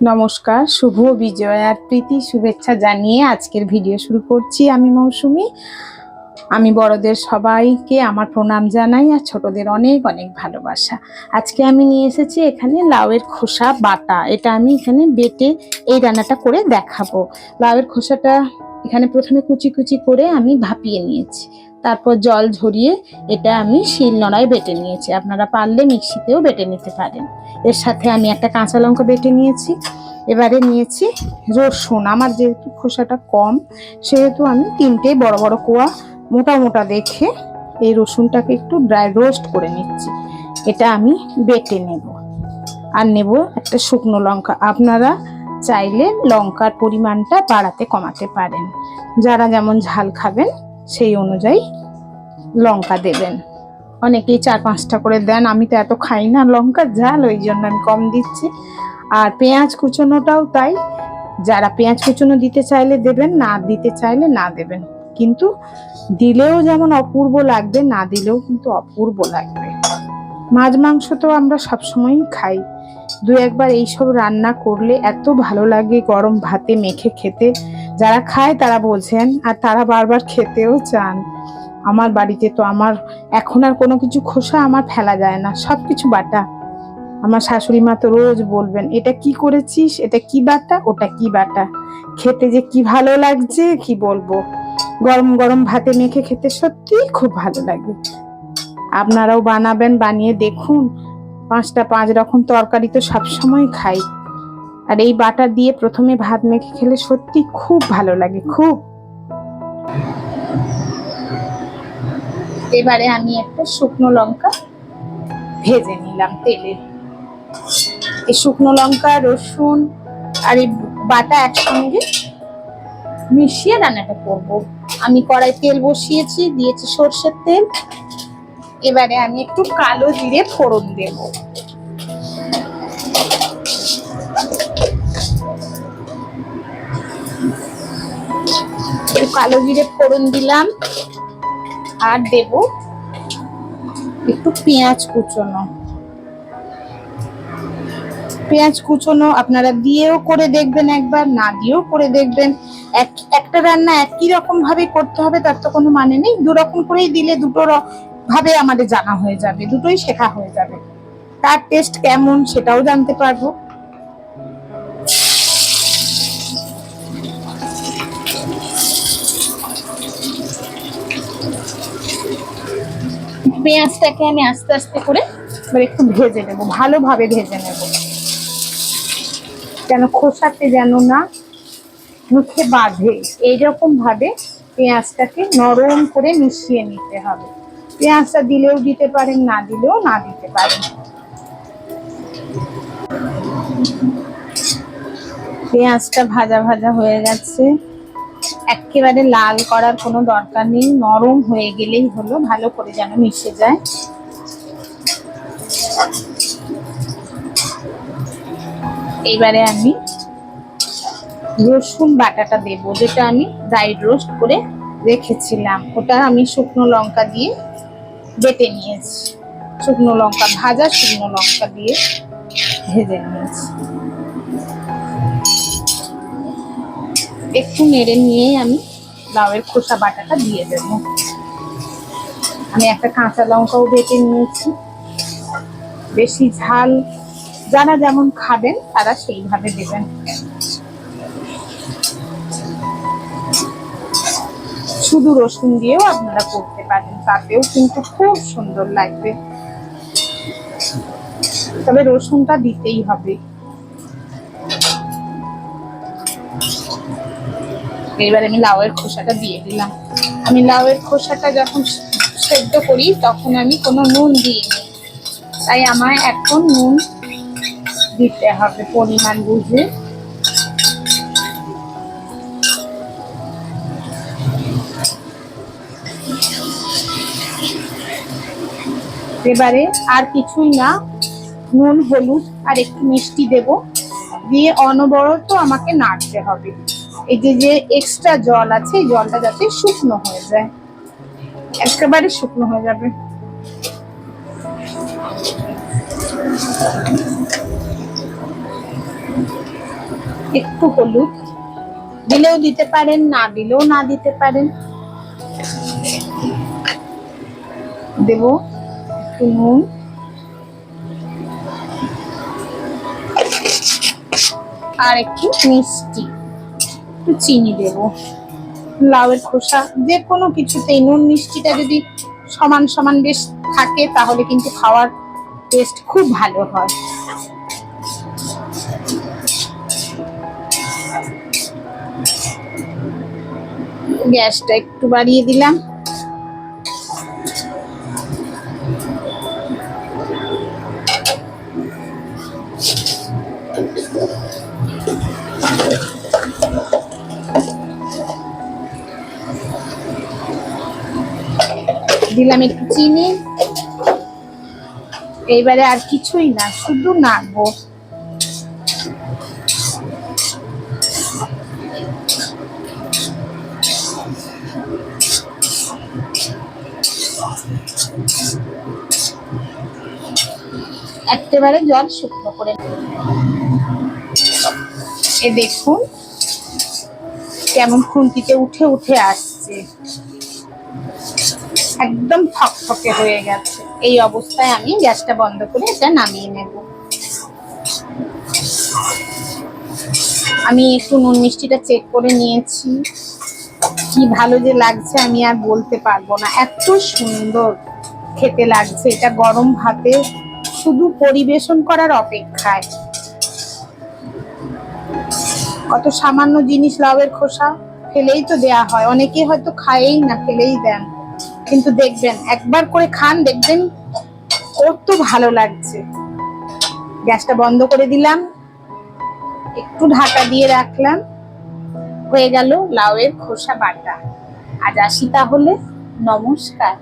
নমস্কার, শুভ বিজয়ার প্রীতি শুভেচ্ছা জানিয়ে আজকের ভিডিও শুরু করছি। আমি মৌসুমি। আমি বড়দের সবাইকে আমার প্রণাম জানাই আর ছোটদের অনেক অনেক ভালোবাসা। আজকে আমি নিয়ে এসেছি এখানে লাউয়ের খোসা বাটা। এটা আমি এখানে বেটে এই রান্নাটা করে দেখাবো। লাউয়ের খোসাটা এখানে প্রথমে কুচি কুচি করে আমি ভাপিয়ে নিয়েছি, তারপর জল ঝরিয়ে এটা আমি শিলনোড়ায় বেটে নিয়েছি। আপনারা পারলে মিক্সিতেও বেটে নিতে পারেন। এর সাথে আমি একটা কাঁচা লঙ্কা বেটে নিয়েছি। এবারে নিয়েছি রসুন। আমার যেহেতু খোসাটা কম সেহেতু আমি 3টে বড় বড় কোয়া মোটা মোটা দেখে এই রসুনটাকে একটু ড্রাই রোস্ট করে নিচ্ছি। এটা আমি বেটে নেব। আর নেব একটা শুকনো লঙ্কা। আপনারা চাইলে লঙ্কার পরিমাণটা বাড়াতে কমাতে পারেন, যারা যেমন ঝাল খাবেন সেই অনুযায়ী লঙ্কা দেবেন। অনেকেই 4-5টা করে দেন, আমি তো এত খাই না লঙ্কার ঝাল, ওই জন্য আমি কম দিচ্ছি। আর পেঁয়াজ কুচোনোটাও তাই, যারা পেঁয়াজ কুচোনো দিতে চাইলে দেবেন, না দিতে চাইলে না দেবেন। কিন্তু দিলেও যেমন অপূর্ব লাগবে, না দিলেও কিন্তু অপূর্ব লাগবে। মাছ মাংস তো আমরা সবসময়ই খাই, দু একবার এইসব রান্না করলে এত ভালো লাগে গরম ভাতে মেখে খেতে। যারা খায় তারা বোঝেন, আর তারা বারবার খেতেও চান। আমার বাড়িতে তো আমার এখন আর কোনো কিছু খোসা আমার ফেলা যায় না, সবকিছু বাটা। আমার শাশুড়ি মা তো রোজ বলবেন, এটা কি করেছিস, এটা কি বাটা, ওটা কি বাটা। খেতে যে কি ভালো লাগছে কি বলবো। গরম গরম ভাতে মেখে খেতে সত্যি খুব ভালো লাগে। আপনারাও বানাবেন, বানিয়ে দেখুন। 5 রকম তরকারি তো সবসময় খাই, আর এই বাটা দিয়ে প্রথমে ভাত মেখে খেলে সত্যি খুব ভালো লাগে, খুব। এবারে আমি একটা শুকনো লঙ্কা ভেজে নিলাম তেলে। এই শুকনো লঙ্কা, রসুন আর এই বাটা একসঙ্গে মিশিয়ে রান্নাটা করব। আমি কড়াই তেল বসিয়েছি, দিয়েছি সর্ষের তেল। এবারে আমি একটু কালো জিরে ফোড়ন দেব। কালো জিরে ফোড়ন দিলাম, আর দেব একটু পেঁয়াজ কুচোনো। পেঁয়াজ কুচোনো আপনারা দিয়েও করে দেখবেন, একবার না দিয়েও করে দেখবেন। একটা রান্না একই রকম ভাবে করতে হবে তার তো কোনো মানে নেই। 2 রকম করেই দিলে দুটো ভাবে আমাদের জানা হয়ে যাবে, দুটোই শেখা হয়ে যাবে। তার টেস্ট কেমন সেটাও জানতে পারবো। পেঁয়াজটাকে আমি আস্তে আস্তে করে এবার একটু ভেজে নেবো, ভালোভাবে ভেজে নেব, যেন খোসাতে যেন না মুখে বাঁধে। এইরকম ভাবে পেঁয়াজটাকে নরম করে মিশিয়ে নিতে হবে। পেঁয়াজটা দিলেও দিতে পারেন, না দিলেও না দিতে পারেন। পেঁয়াজটা ভাজা ভাজা হয়ে গেছে, একেবারে লাল করার কোনো দরকার নেই, নরম হয়ে গেলেই হলো, ভালো করে যেন মিশে যায়। এইবারে আমি রসুন বাটাটা দেব, যেটা আমি ড্রাই রোস্ট করে রেখেছিলাম। ওটা আমি শুকনো লঙ্কা দিয়ে বেটে নিয়েছি। শুকনো লঙ্কা ভাজা, শুকনো লঙ্কা দিয়ে ভেজে নিয়েছি। একটু নেড়ে নিয়ে আমি লাউয়ের খোসা বাটাটা দিয়ে দেব। আমি একটা কাঁচা লঙ্কাও বেটে নিয়েছি। বেশি ঝাল যারা যেমন খাবেন তারা সেইভাবে দেবেন। শুধু রসুন দিয়েও আপনারা করতে পারেন, তাতেও কিন্তু খুব সুন্দর লাগবে, তবে রসুনটা দিতেই হবে। এবার আমি লাউয়ের খোসাটা দিয়ে দিলাম। আমি লাউয়ের খোসাটা যখন সেদ্ধ করি তখন আমি কোনো নুন দিইনি, তাই আমায় এখন নুন দিতে হবে পরিমাণ বুঝে। এবারে আর কিছুই না, নুন, হলুদ আর একটু মিষ্টি দেব, দিয়ে অনবরত আমাকে নাড়তে হবে। এই যে এক্সট্রা জল আছে, এই জলটা যাতে শুকনো হয়ে যায়, একেবারে শুকনো হয়ে যাবে। একটু হলুদ দিলেও দিতে পারেন, না দিলেও না দিতে পারেন। দেব একটু নুন, আর একটু মিষ্টি, একটু চিনি দেব। লাউয়ের খোসা যে কোনো কিছুতেই নুন মিষ্টিটা যদি সমান সমান বেশ থাকে তাহলে কিন্তু খাওয়ার টেস্ট খুব ভালো হয়। গ্যাসটা একটু বাড়িয়ে দিলাম। দিলাম একটু চিনি। এইবারে আর কিছুই না, শুধু নাড়বো। একেবারে জল শুকনো করে এ দেখুন কেমন খুন্তিতে উঠে উঠে আসছে, একদম থকথকে হয়ে গেছে। এই অবস্থায় আমি গ্যাসটা বন্ধ করে এটা নামিয়ে নেব। আমি একটু নুন মিষ্টিটা চেক করে নিয়েছি, কি ভালো যে লাগছে আমি আর বলতে পারবো না, এত সুন্দর খেতে লাগছে। এটা গরম ভাতে শুধু পরিবেশন করার অপেক্ষায়। কত সামান্য জিনিস, লাউয়ের খোসা ফেলেই তো দেয়া হয়, অনেকে হয়তো খায়ই না, ফেলেই দেন, কিন্তু দেখবেন একবার করে খান, দেখবেন কত ভালো লাগছে। গ্যাসটা বন্ধ করে দিলাম, একটু ঢাকা দিয়ে রাখলাম, হয়ে গেল লাউয়ের খোসা বাটা। আজ আসি তাহলে, নমস্কার।